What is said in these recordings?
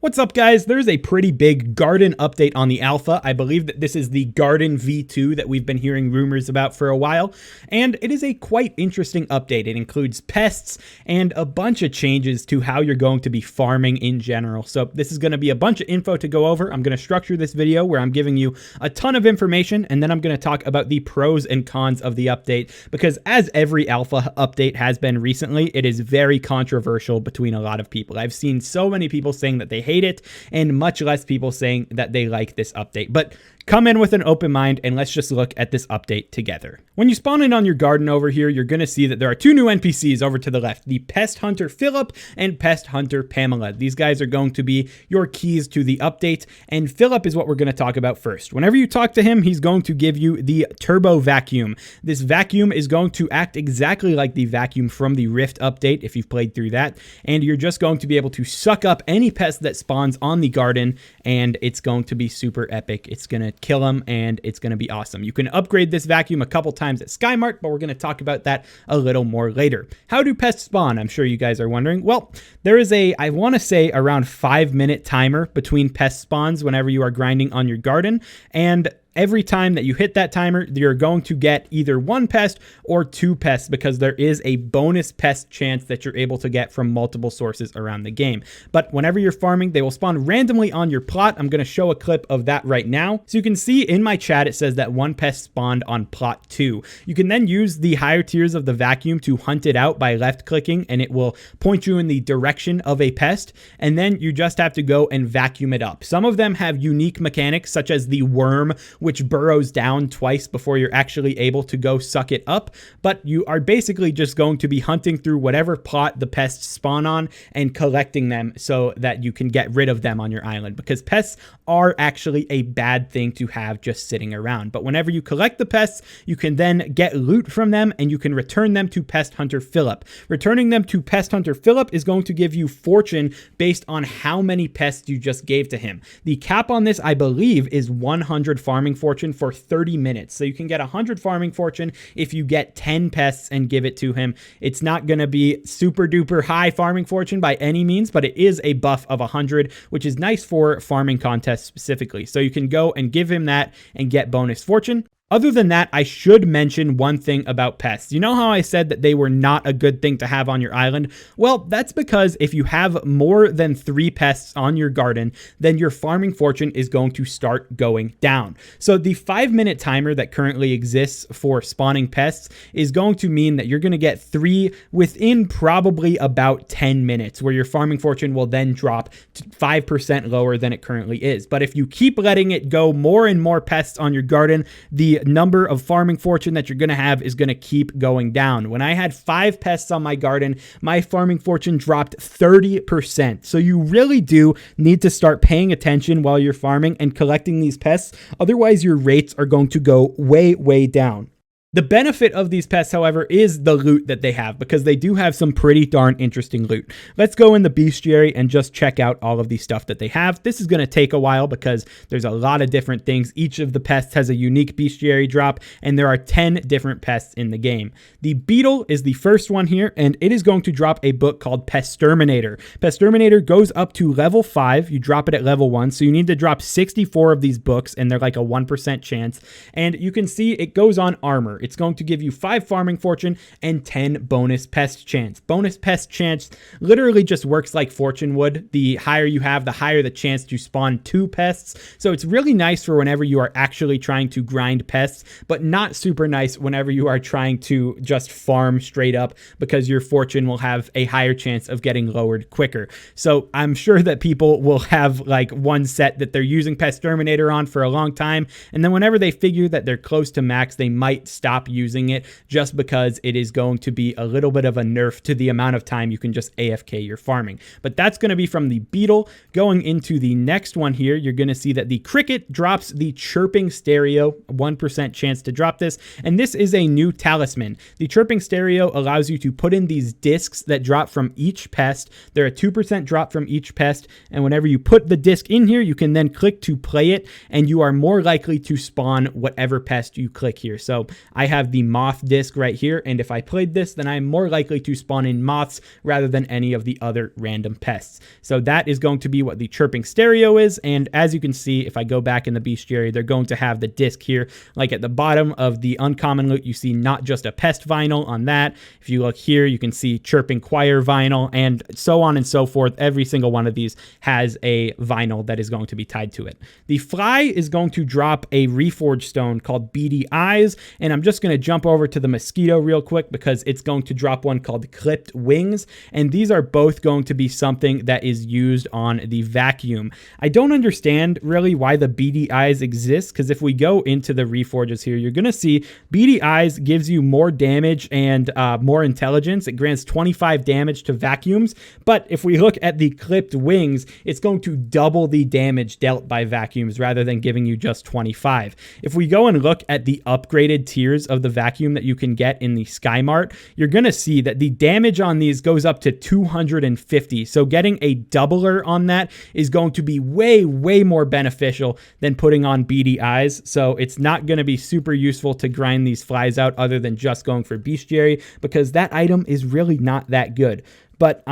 What's up, guys? There's a pretty big garden update on the alpha. I believe that this is the Garden V2 that we've been hearing rumors about for a while, and it is a quite interesting update. It includes pests and a bunch of changes to how you're going to be farming in general. So this is going to be a bunch of info to go over. I'm going to structure this video where I'm giving you a ton of information, and then I'm going to talk about the pros and cons of the update, because as every alpha update has been recently, it is very controversial between a lot of people. I've seen so many people saying that they hate it, and much less people saying that they like this update. But come in with an open mind and let's just look at this update together. When you spawn in on your garden over here, you're going to see that there are two new NPCs over to the left, the Pest Hunter Phillip and Pest Hunter Pamela. These guys are going to be your keys to the update, and Phillip is what we're going to talk about first. Whenever you talk to him, he's going to give you the Turbo Vacuum. This vacuum is going to act exactly like the vacuum from the Rift update, if you've played through that, and you're just going to be able to suck up any pest that spawns on the garden, and it's going to be super epic. It's going to kill them, and it's going to be awesome. You can upgrade this vacuum a couple times at Skymart, but we're going to talk about that a little more later. How do pests spawn? I'm sure you guys are wondering. Well, there is a, I want to say, around 5-minute timer between pest spawns whenever you are grinding on your garden, and every time that you hit that timer, you're going to get either one pest or two pests, because there is a bonus pest chance that you're able to get from multiple sources around the game. But whenever you're farming, they will spawn randomly on your plot. I'm going to show a clip of that right now. So you can see in my chat, it says that one pest spawned on plot 2. You can then use the higher tiers of the vacuum to hunt it out by left clicking, and it will point you in the direction of a pest. And then you just have to go and vacuum it up. Some of them have unique mechanics, such as the worm, which burrows down twice before you're actually able to go suck it up. But you are basically just going to be hunting through whatever plot the pests spawn on and collecting them so that you can get rid of them on your island, because pests are actually a bad thing to have just sitting around. But whenever you collect the pests, you can then get loot from them, and you can return them to Pest Hunter Phillip. Returning them to Pest Hunter Phillip is going to give you fortune based on how many pests you just gave to him. The cap on this, I believe, is 100 farming fortune for 30 minutes. So you can get 100 farming fortune if you get 10 pests and give it to him. It's not going to be super duper high farming fortune by any means, but it is a buff of 100, which is nice for farming contests specifically. So you can go and give him that and get bonus fortune. Other than that, I should mention one thing about pests. You know how I said that they were not a good thing to have on your island? Well, that's because if you have more than 3 pests on your garden, then your farming fortune is going to start going down. So the 5-minute timer that currently exists for spawning pests is going to mean that you're going to get 3 within probably about 10 minutes, where your farming fortune will then drop to 5% lower than it currently is. But if you keep letting it go more and more pests on your garden, the number of farming fortune that you're going to have is going to keep going down. When I had 5 pests on my garden, my farming fortune dropped 30%. So you really do need to start paying attention while you're farming and collecting these pests. Otherwise, your rates are going to go way, way down. The benefit of these pests, however, is the loot that they have, because they do have some pretty darn interesting loot. Let's go in the bestiary and just check out all of the stuff that they have. This is going to take a while because there's a lot of different things. Each of the pests has a unique bestiary drop, and there are 10 different pests in the game. The beetle is the first one here, and it is going to drop a book called Pesterminator. Pesterminator goes up to level 5. You drop it at level 1, so you need to drop 64 of these books, and they're like a 1% chance. And you can see it goes on armor. It's going to give you 5 farming fortune and 10 bonus pest chance. Bonus pest chance literally just works like fortune would. The higher you have, the higher the chance to spawn 2 pests. So it's really nice for whenever you are actually trying to grind pests, but not super nice whenever you are trying to just farm straight up, because your fortune will have a higher chance of getting lowered quicker. So I'm sure that people will have like one set that they're using Pesterminator on for a long time, and then whenever they figure that they're close to max, they might stop using it, just because it is going to be a little bit of a nerf to the amount of time you can just AFK your farming. But that's going to be from the beetle. Going into the next one here, you're going to see that the cricket drops the chirping stereo, 1% chance to drop this, and this is a new talisman. The chirping stereo allows you to put in these discs that drop from each pest. They're a 2% drop from each pest, and whenever you put the disc in here, you can then click to play it, and you are more likely to spawn whatever pest you click here. So I have the moth disc right here, and if I played this, then I'm more likely to spawn in moths rather than any of the other random pests. So that is going to be what the chirping stereo is, and as you can see, if I go back in the bestiary, they're going to have the disc here. Like at the bottom of the uncommon loot, you see not just a pest vinyl on that. If you look here, you can see chirping choir vinyl, and so on and so forth. Every single one of these has a vinyl that is going to be tied to it. The fly is going to drop a reforged stone called Beady Eyes, and I'm just going to jump over to the mosquito real quick because it's going to drop one called Clipped Wings, and these are both going to be something that is used on the vacuum. I don't understand really why the Beady Eyes exist, because if we go into the reforges here, you're going to see Beady Eyes gives you more damage and more intelligence. It grants 25 damage to vacuums, but if we look at the Clipped Wings, it's going to double the damage dealt by vacuums rather than giving you just 25. If we go and look at the upgraded tiers of the vacuum that you can get in the Sky Mart, you're going to see that the damage on these goes up to 250. So getting a doubler on that is going to be way more beneficial than putting on Beady Eyes. So it's not going to be super useful to grind these flies out other than just going for bestiary, because that item is really not that good. But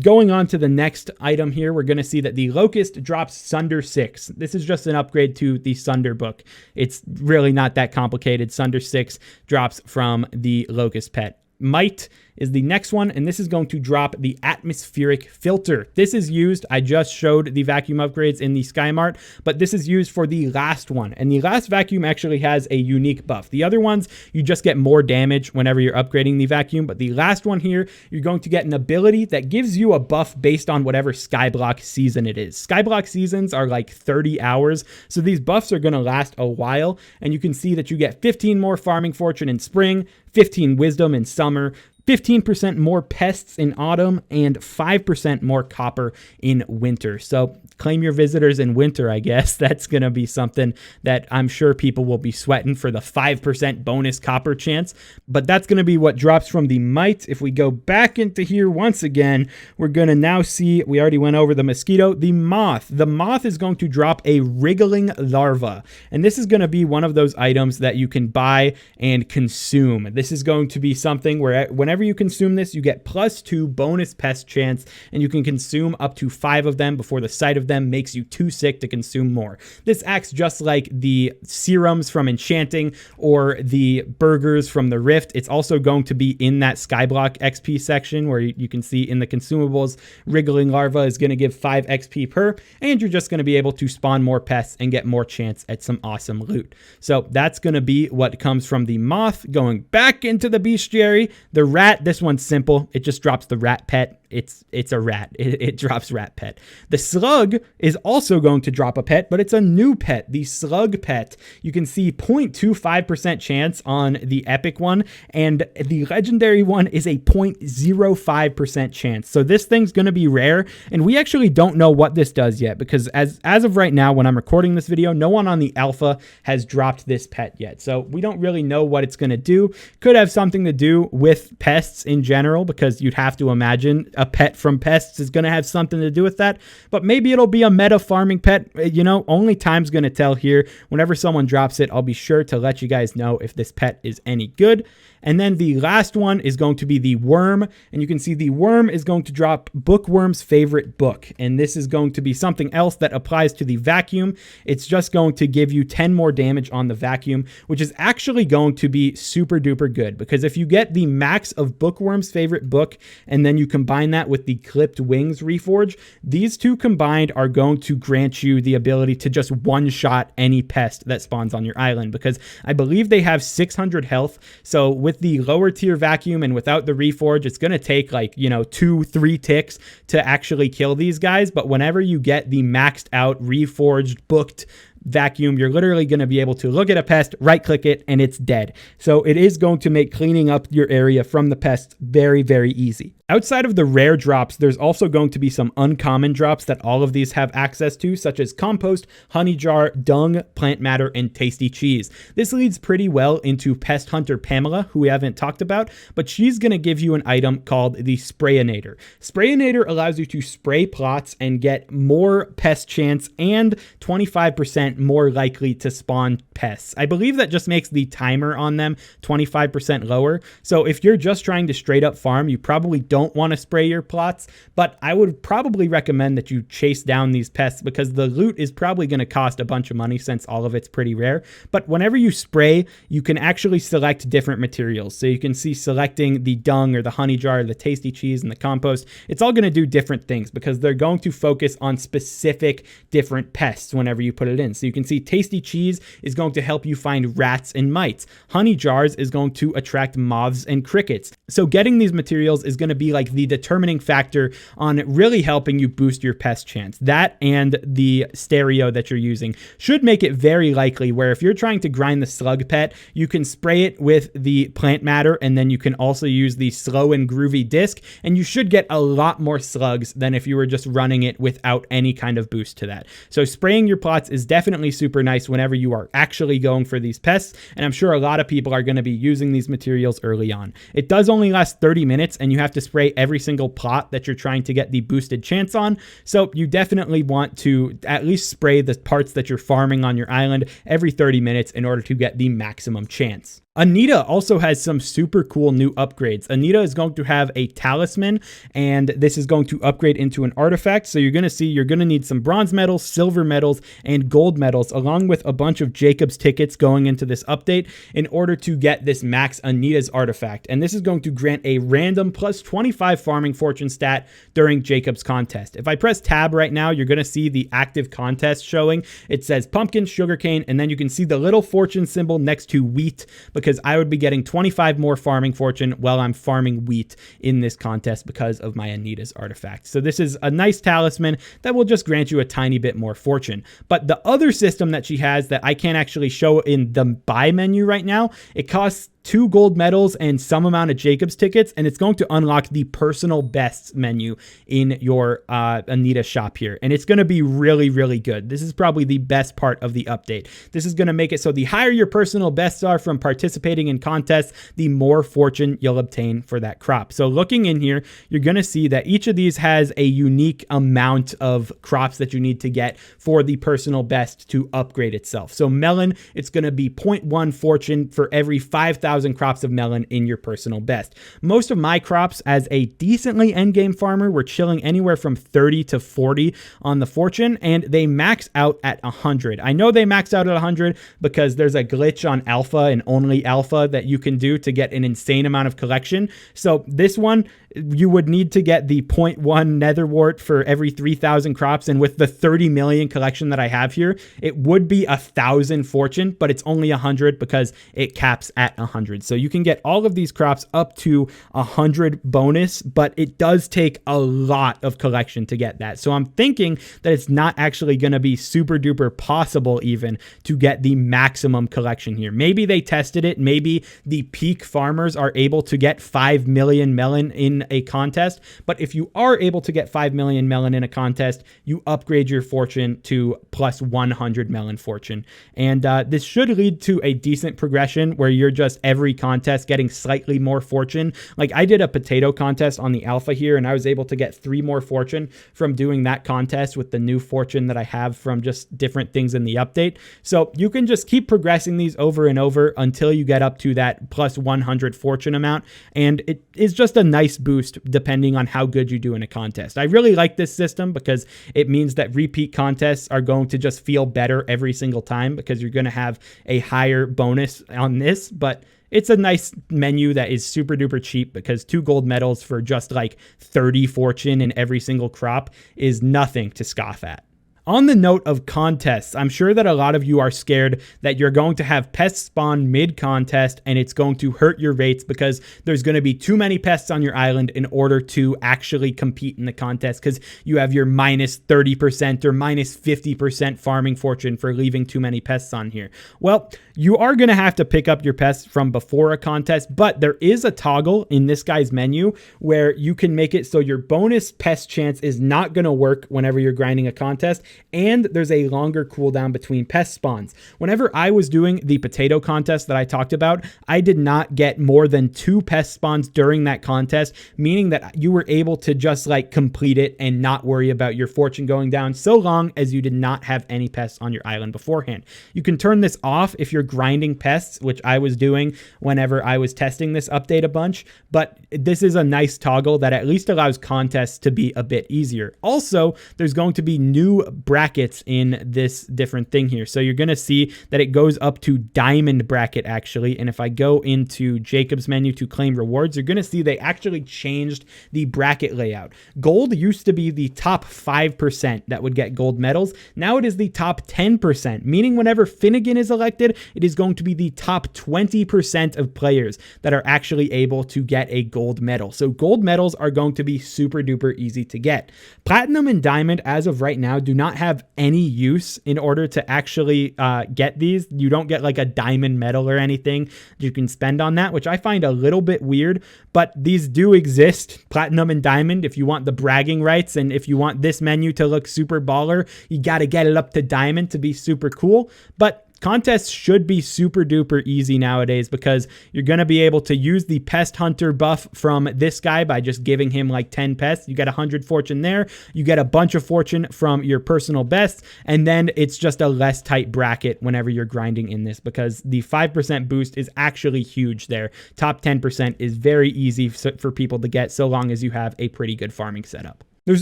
going on to the next item here, we're going to see that the Locust drops Sunder 6. This is just an upgrade to the Sunder book. It's really not that complicated. Sunder 6 drops from the Locust pet. Might is the next one, and this is going to drop the atmospheric filter. This is used, I just showed the vacuum upgrades in the Sky Mart, but this is used for the last one, and the last vacuum actually has a unique buff. The other ones, you just get more damage whenever you're upgrading the vacuum, but the last one here, you're going to get an ability that gives you a buff based on whatever Skyblock season it is. Skyblock seasons are like 30 hours, so these buffs are going to last a while, and you can see that you get 15 more farming fortune in spring, 15 wisdom in summer, 15% more pests in autumn, and 5% more copper in winter. So claim your visitors in winter, I guess. That's going to be something that I'm sure people will be sweating for, the 5% bonus copper chance. But that's going to be what drops from the Mite. If we go back into here once again, we're going to now see, we already went over the mosquito, the moth. The moth is going to drop a wriggling larva. And this is going to be one of those items that you can buy and consume. This is going to be something where whenever you consume this, you get +2 bonus pest chance, and you can consume up to 5 of them before the sight of them makes you too sick to consume more. This acts just like the serums from enchanting or the burgers from the Rift. It's also going to be in that Skyblock XP section where you can see in the consumables, wriggling larva is going to give 5 XP per, and you're just going to be able to spawn more pests and get more chance at some awesome loot. So that's going to be what comes from the moth. Going back into the bestiary, the rat. This one's simple. It just drops the rat pet. It's a rat. It drops rat pet. The slug is also going to drop a pet, but it's a new pet, the slug pet. You can see 0.25% chance on the epic one, and the legendary one is a 0.05% chance. So this thing's going to be rare, and we actually don't know what this does yet, because as of right now, when I'm recording this video, no one on the alpha has dropped this pet yet. So we don't really know what it's going to do. Could have something to do with pests in general, because you'd have to imagine a pet from Pests is going to have something to do with that, but maybe it'll be a meta farming pet. You know, only time's going to tell here. Whenever someone drops it, I'll be sure to let you guys know if this pet is any good. And then the last one is going to be the worm, and you can see the worm is going to drop Bookworm's favorite book, and this is going to be something else that applies to the vacuum. It's just going to give you 10 more damage on the vacuum, which is actually going to be super duper good, because if you get the max of Bookworm's favorite book and then you combine that with the Clipped Wings reforge, these two combined are going to grant you the ability to just one-shot any pest that spawns on your island, because I believe they have 600 health. So with the lower tier vacuum and without the reforge, it's going to take like, 2-3 ticks to actually kill these guys. But whenever you get the maxed out reforged booked vacuum, you're literally going to be able to look at a pest, right click it, and it's dead. So it is going to make cleaning up your area from the pests very, very easy. Outside of the rare drops, there's also going to be some uncommon drops that all of these have access to, such as compost, honey jar, dung, plant matter, and tasty cheese. This leads pretty well into Pest Hunter Pamela, who we haven't talked about, but she's going to give you an item called the Sprayinator. Sprayinator allows you to spray plots and get more pest chance and 25% 25% more likely to spawn pests. I believe that just makes the timer on them 25% lower. So if you're just trying to straight up farm, you probably don't want to spray your plots, but I would probably recommend that you chase down these pests because the loot is probably going to cost a bunch of money since all of it's pretty rare. But whenever you spray, you can actually select different materials. So you can see selecting the dung or the honey jar, the tasty cheese and the compost. It's all going to do different things because they're going to focus on specific different pests whenever you put it in. So you can see tasty cheese is going to help you find rats and mites. Honey jars is going to attract moths and crickets. So getting these materials is going to be like the determining factor on really helping you boost your pest chance. That and the stereo that you're using should make it very likely where if you're trying to grind the slug pet, you can spray it with the plant matter and then you can also use the slow and groovy disc and you should get a lot more slugs than if you were just running it without any kind of boost to that. So spraying your plots is definitely super nice whenever you are actually going for these pests, and I'm sure a lot of people are going to be using these materials early on. It does only last 30 minutes and you have to spray every single plot that you're trying to get the boosted chance on, so you definitely want to at least spray the parts that you're farming on your island every 30 minutes in order to get the maximum chance. Anita also has some super cool new upgrades. Anita is going to have a talisman, and this is going to upgrade into an artifact. So you're going to see you're going to need some bronze medals, silver medals, and gold medals, along with a bunch of Jacob's tickets going into this update in order to get this max Anita's artifact. And this is going to grant a random plus 25 farming fortune stat during Jacob's contest. If I press tab right now, you're going to see the active contest showing. It says pumpkin, sugarcane, and then you can see the little fortune symbol next to wheat, because I would be getting 25 more farming fortune while I'm farming wheat in this contest because of my Anita's artifact. So this is a nice talisman that will just grant you a tiny bit more fortune. But the other system that she has that I can't actually show in the buy menu right now, it costs 2 gold medals and some amount of Jacob's tickets, and it's going to unlock the personal bests menu in your Anita shop here. And it's going to be really, really good. This is probably the best part of the update. This is going to make it so the higher your personal bests are from participating in contests, the more fortune you'll obtain for that crop. So looking in here, you're going to see that each of these has a unique amount of crops that you need to get for the personal best to upgrade itself. So melon, it's going to be 0.1 fortune for every 5,000 crops of melon in your personal best. Most of my crops as a decently endgame farmer were chilling anywhere from 30 to 40 on the fortune, and they max out at 100. I know they max out at 100 because there's a glitch on alpha and only alpha that you can do to get an insane amount of collection. So this one, you would need to get the 0.1 netherwort for every 3,000 crops, and with the 30 million collection that I have here, it would be 1,000 fortune, but it's only 100 because it caps at 100. So you can get all of these crops up to 100 bonus, but it does take a lot of collection to get that. So I'm thinking that it's not actually going to be super duper possible even to get the maximum collection here. Maybe they tested it. Maybe the peak farmers are able to get 5 million melon in a contest, but if you are able to get 5 million melon in a contest, you upgrade your fortune to plus 100 melon fortune. And this should lead to a decent progression where you're just every contest getting slightly more fortune. Like I did a potato contest on the alpha here, and I was able to get 3 more fortune from doing that contest with the new fortune that I have from just different things in the update. So you can just keep progressing these over and over until you get up to that plus 100 fortune amount, and it is just a nice boost depending on how good you do in a contest. I really like this system because it means that repeat contests are going to just feel better every single time because you're going to have a higher bonus on this, but it's a nice menu that is super duper cheap because 2 gold medals for just like 30 fortune in every single crop is nothing to scoff at. On the note of contests, I'm sure that a lot of you are scared that you're going to have pests spawn mid-contest and it's going to hurt your rates because there's going to be too many pests on your island in order to actually compete in the contest because you have your minus 30% or minus 50% farming fortune for leaving too many pests on here. Well, you are going to have to pick up your pests from before a contest, but there is a toggle in this guy's menu where you can make it so your bonus pest chance is not going to work whenever you're grinding a contest. and there's a longer cooldown between pest spawns. Whenever I was doing the potato contest that I talked about, I did not get more than 2 pest spawns during that contest, meaning that you were able to just like complete it and not worry about your fortune going down so long as you did not have any pests on your island beforehand. You can turn this off if you're grinding pests, which I was doing whenever I was testing this update a bunch, but this is a nice toggle that at least allows contests to be a bit easier. Also, there's going to be new brackets in this different thing here. So you're going to see that it goes up to diamond bracket actually. And if I go into Jacob's menu to claim rewards, you're going to see they actually changed the bracket layout. Gold used to be the top 5% that would get gold medals. Now it is the top 10%, meaning whenever Finnegan is elected, it is going to be the top 20% of players that are actually able to get a gold medal. So gold medals are going to be super duper easy to get. Platinum and diamond as of right now do not have any use in order to actually get these. You don't get like a diamond medal or anything you can spend on that, which I find a little bit weird, but these do exist, platinum and diamond. If you want the bragging rights and if you want this menu to look super baller, you got to get it up to diamond to be super cool. But contests should be super duper easy nowadays because you're going to be able to use the pest hunter buff from this guy by just giving him like 10 pests. You get 100 fortune there. You get a bunch of fortune from your personal best. And then it's just a less tight bracket whenever you're grinding in this because the 5% boost is actually huge there. Top 10% is very easy for people to get so long as you have a pretty good farming setup. There's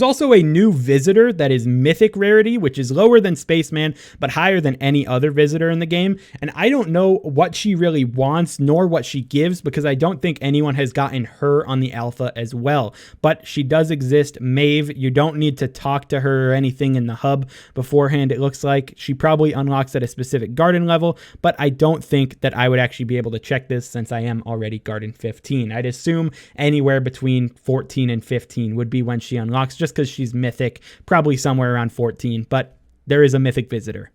also a new visitor that is mythic rarity, which is lower than Spaceman, but higher than any other visitor in the game. And I don't know what she really wants, nor what she gives, because I don't think anyone has gotten her on the alpha as well. But she does exist. Maeve, you don't need to talk to her or anything in the hub beforehand. It looks like she probably unlocks at a specific garden level, but I don't think that I would actually be able to check this since I am already garden 15. I'd assume anywhere between 14 and 15 would be when she unlocks, just because she's mythic, probably somewhere around 14, but there is a mythic visitor.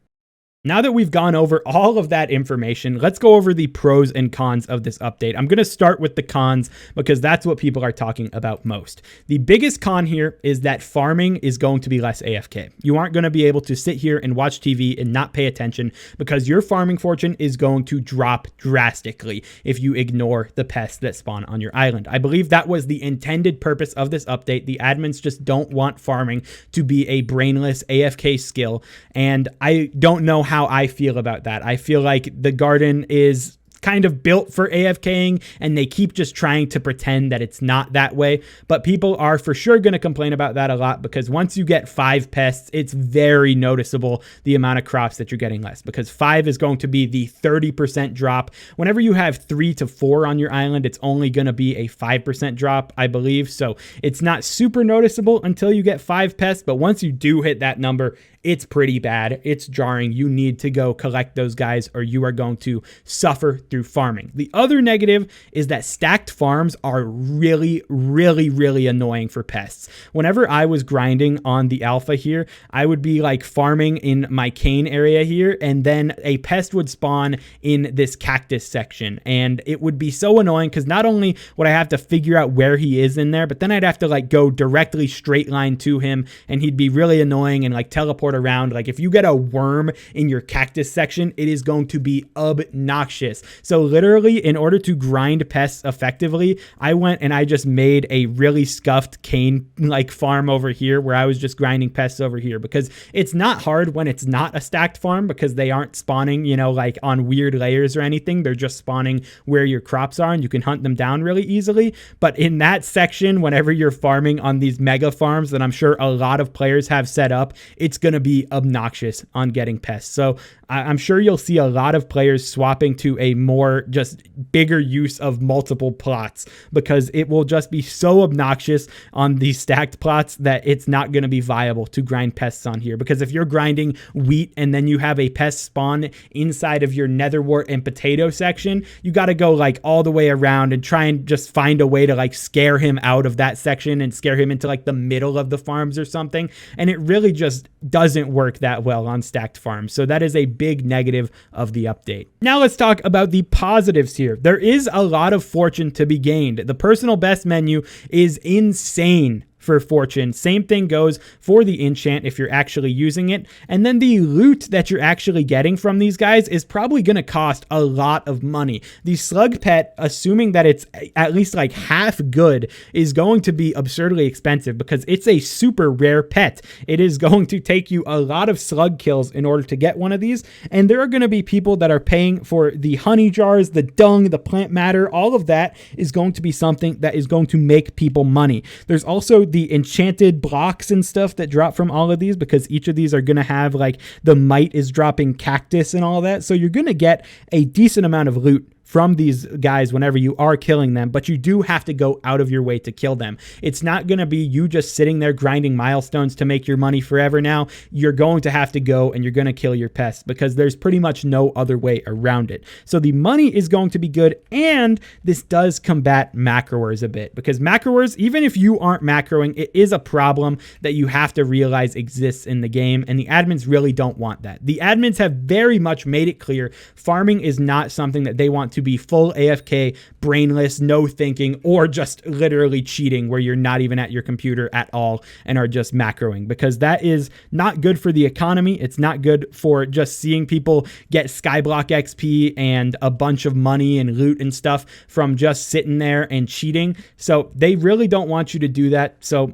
Now that we've gone over all of that information, let's go over the pros and cons of this update. I'm going to start with the cons because that's what people are talking about most. The biggest con here is that farming is going to be less AFK. You aren't going to be able to sit here and watch TV and not pay attention because your farming fortune is going to drop drastically if you ignore the pests that spawn on your island. I believe that was the intended purpose of this update. The admins just don't want farming to be a brainless AFK skill, and I don't know how I feel about that. I feel like the garden is kind of built for AFKing and they keep just trying to pretend that it's not that way, but people are for sure going to complain about that a lot because once you get 5 pests, it's very noticeable the amount of crops that you're getting less because 5 is going to be the 30% drop. Whenever you have 3 to 4 on your island, it's only going to be a 5% drop, I believe. So it's not super noticeable until you get 5 pests, but once you do hit that number, it's pretty bad. It's jarring. You need to go collect those guys or you are going to suffer through farming. The other negative is that stacked farms are really, really, really annoying for pests. Whenever I was grinding on the alpha here, I would be like farming in my cane area here, and then a pest would spawn in this cactus section. And it would be so annoying because not only would I have to figure out where he is in there, but then I'd have to like go directly straight line to him and he'd be really annoying and like teleport around. Like if you get a worm in your cactus section, it is going to be obnoxious. So literally in order to grind pests effectively, I went and I just made a really scuffed cane like farm over here where I was just grinding pests over here because it's not hard when it's not a stacked farm because they aren't spawning, you know, like on weird layers or anything. They're just spawning where your crops are and you can hunt them down really easily. But in that section, whenever you're farming on these mega farms that I'm sure a lot of players have set up, it's going to be obnoxious on getting pests. So I'm sure you'll see a lot of players swapping to a more just bigger use of multiple plots because it will just be so obnoxious on these stacked plots that it's not going to be viable to grind pests on here. Because if you're grinding wheat and then you have a pest spawn inside of your netherwort and potato section, you got to go like all the way around and try and just find a way to like scare him out of that section and scare him into like the middle of the farms or something. And it really just doesn't work that well on stacked farms. So that is a big negative of the update. Now let's talk about the positives here. There is a lot of fortune to be gained. The personal best menu is insane for fortune. Same thing goes for the enchant if you're actually using it. And then the loot that you're actually getting from these guys is probably going to cost a lot of money. The slug pet, assuming that it's at least like half good, is going to be absurdly expensive because it's a super rare pet. It is going to take you a lot of slug kills in order to get one of these. And there are going to be people that are paying for the honey jars, the dung, the plant matter. All of that is going to be something that is going to make people money. There's also the enchanted blocks and stuff that drop from all of these, because each of these are going to have like the mite is dropping cactus and all that. So you're going to get a decent amount of loot from these guys whenever you are killing them, but you do have to go out of your way to kill them. It's not going to be you just sitting there grinding milestones to make your money forever now. You're going to have to go and you're going to kill your pests because there's pretty much no other way around it. So the money is going to be good, and this does combat macroers a bit, because macroers, even if you aren't macroing, it is a problem that you have to realize exists in the game, and the admins really don't want that. The admins have very much made it clear farming is not something that they want to be full AFK, brainless, no thinking, or just literally cheating where you're not even at your computer at all and are just macroing, because that is not good for the economy. It's not good for just seeing people get Skyblock XP and a bunch of money and loot and stuff from just sitting there and cheating. So they really don't want you to do that. So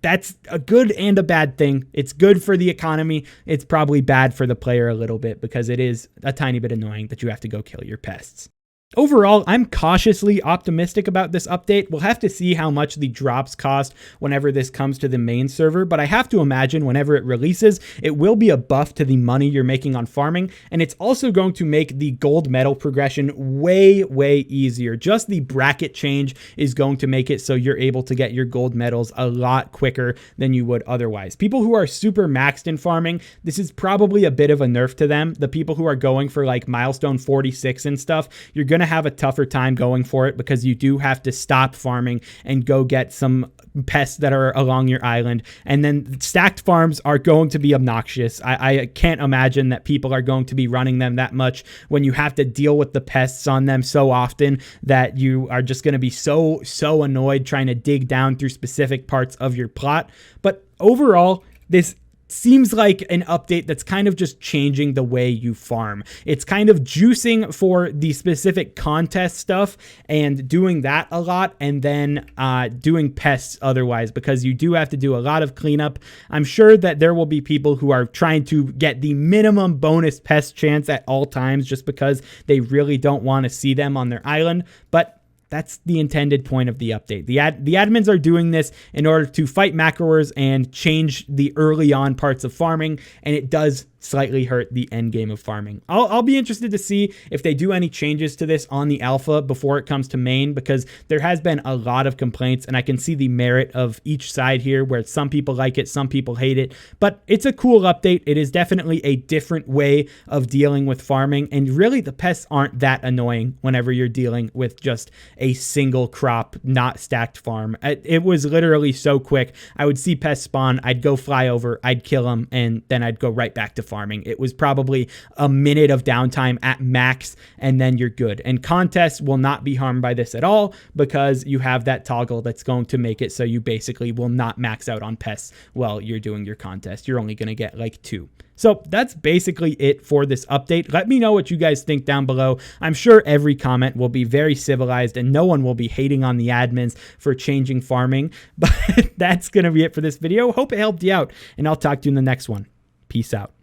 that's a good and a bad thing. It's good for the economy. It's probably bad for the player a little bit, because it is a tiny bit annoying that you have to go kill your pests. Overall, I'm cautiously optimistic about this update. We'll have to see how much the drops cost whenever this comes to the main server, but I have to imagine whenever it releases, it will be a buff to the money you're making on farming, and it's also going to make the gold medal progression way, way easier. Just the bracket change is going to make it so you're able to get your gold medals a lot quicker than you would otherwise. People who are super maxed in farming, this is probably a bit of a nerf to them. The people who are going for like milestone 46 and stuff, you're going to have a tougher time going for it, because you do have to stop farming and go get some pests that are along your island. And then stacked farms are going to be obnoxious. I can't imagine that people are going to be running them that much when you have to deal with the pests on them so often that you are just going to be so annoyed trying to dig down through specific parts of your plot. But overall, this seems like an update that's kind of just changing the way you farm. It's kind of juicing for the specific contest stuff and doing that a lot, and then doing pests otherwise, because you do have to do a lot of cleanup. I'm sure that there will be people who are trying to get the minimum bonus pest chance at all times just because they really don't want to see them on their island, but that's the intended point of the update. The admins are doing this in order to fight macroers and change the early on parts of farming, and it does slightly hurt the end game of farming. I'll be interested to see if they do any changes to this on the alpha before it comes to main, because there has been a lot of complaints, and I can see the merit of each side here, where some people like it, some people hate it, but it's a cool update. It is definitely a different way of dealing with farming, and really the pests aren't that annoying whenever you're dealing with just a single crop, not stacked farm. It was literally so quick. I would see pests spawn, I'd go fly over, I'd kill them, and then I'd go right back to farming. It was probably a minute of downtime at max, and then you're good. And contests will not be harmed by this at all, because you have that toggle that's going to make it so you basically will not max out on pests while you're doing your contest. You're only going to get like 2. So that's basically it for this update. Let me know what you guys think down below. I'm sure every comment will be very civilized and no one will be hating on the admins for changing farming. But that's going to be it for this video. Hope it helped you out, and I'll talk to you in the next one. Peace out.